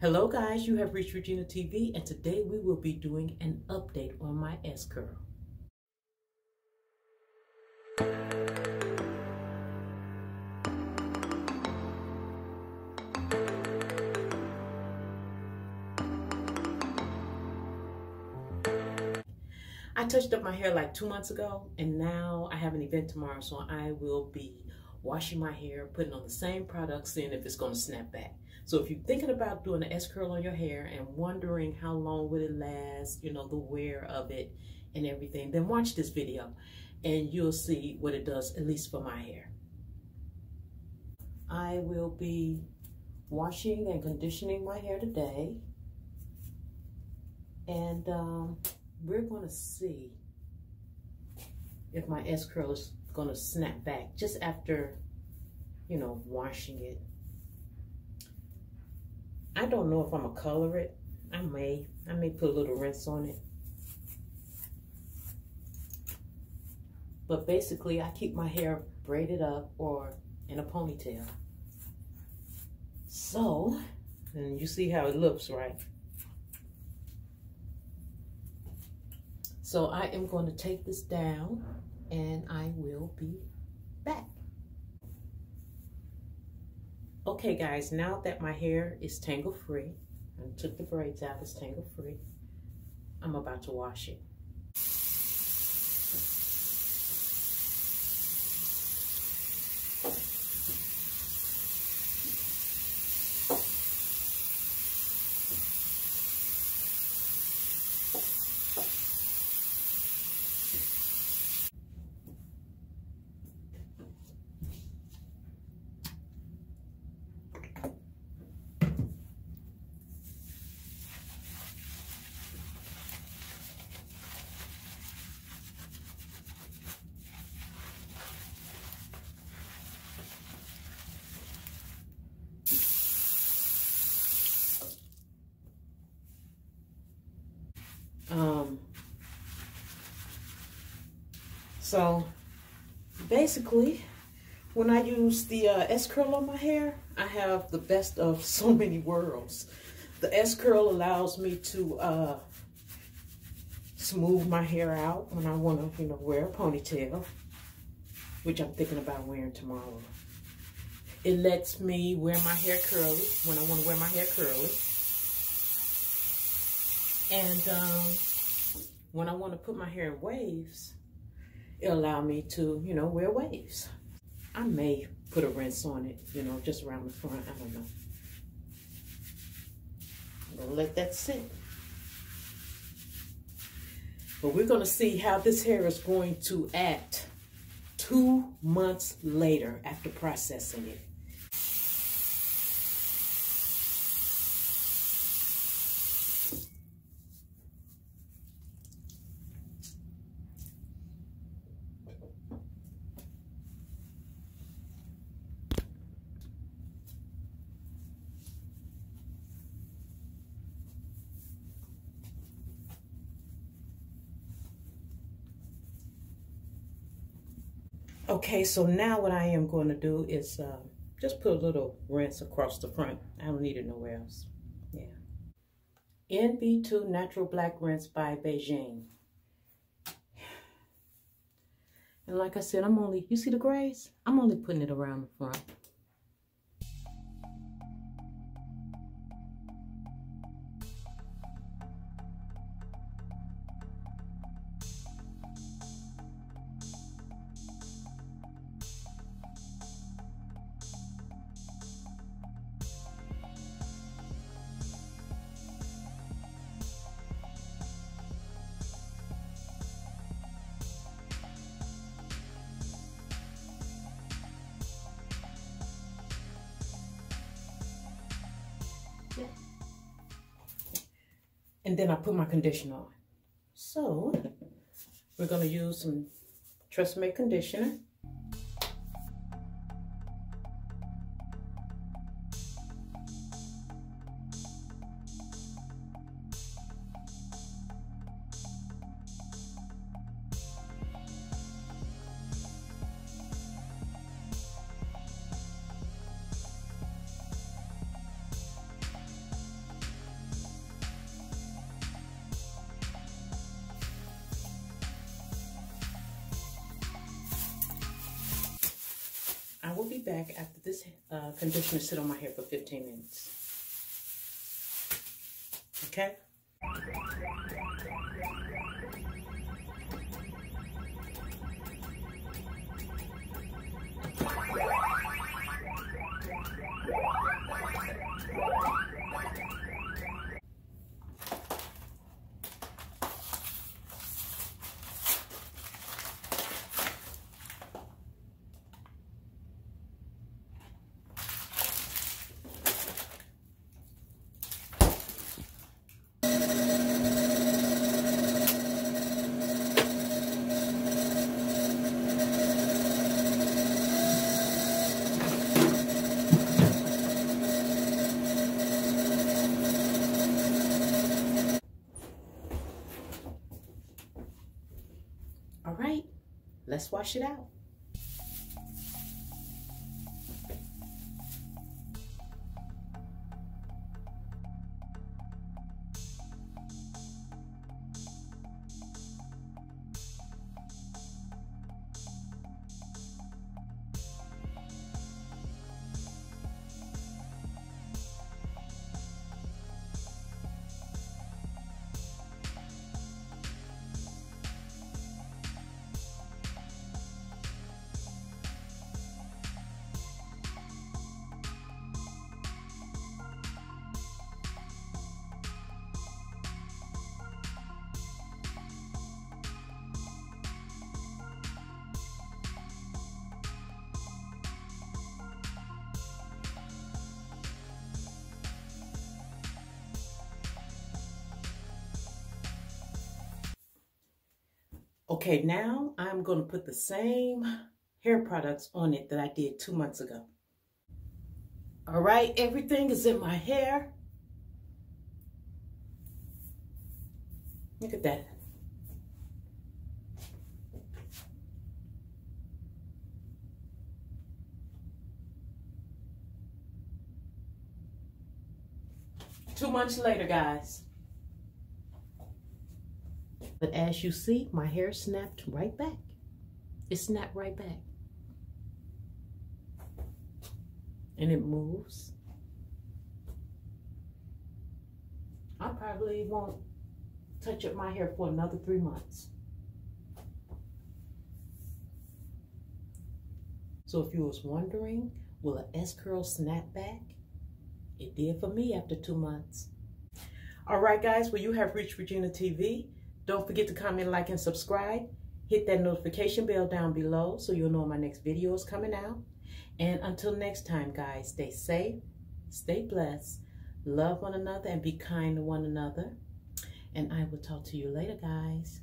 Hello guys, you have reached Regina TV, and today we will be doing an update on my S curl. I touched up my hair like 2 months ago, and now I have an event tomorrow, so I will be washing my hair, putting on the same products, seeing if it's going to snap back. So if you're thinking about doing an S curl on your hair and wondering how long would it last, you know, the wear of it and everything, then watch this video and you'll see what it does, at least for my hair. I will be washing and conditioning my hair today, and we're going to see if my S curl is going to snap back just after, you know, washing it. I don't know if I'm gonna color it. I may put a little rinse on it. But basically, I keep my hair braided up or in a ponytail. So, and you see how it looks, right? So I am going to take this down and I will be back. Okay guys, now that my hair is tangle free, I took the braids out, it's tangle free, I'm about to wash it. So basically, when I use the S curl on my hair, I have the best of so many worlds. The S curl allows me to smooth my hair out when I want to, you know, wear a ponytail, which I'm thinking about wearing tomorrow. It lets me wear my hair curly when I want to wear my hair curly. And when I want to put my hair in waves, it allows me to, you know, wear waves. I may put a rinse on it, you know, just around the front. I don't know. I'm going to let that sit. But we're going to see how this hair is going to act 2 months later after processing it. Okay, so now what I am going to do is just put a little rinse across the front. I don't need it nowhere else. Yeah. NB2 Natural Black Rinse by Bigen. And like I said, you see the grays? I'm only putting it around the front. And then I put my conditioner on. So we're going to use some Tresemme conditioner. will be back after this conditioner sit on my hair for 15 minutes. Okay? All right, let's wash it out. Okay, now I'm going to put the same hair products on it that I did 2 months ago. All right, everything is in my hair. Look at that. Two months later, guys. But as you see, my hair snapped right back. It snapped right back. And it moves. I probably won't touch up my hair for another 3 months. So if you was wondering, will an S-curl snap back? It did for me after 2 months. All right, guys, well, you have reached Regina TV. Don't forget to comment, like, and subscribe. Hit that notification bell down below so you'll know when my next video is coming out. And until next time, guys, stay safe, stay blessed, love one another, and be kind to one another. And I will talk to you later, guys.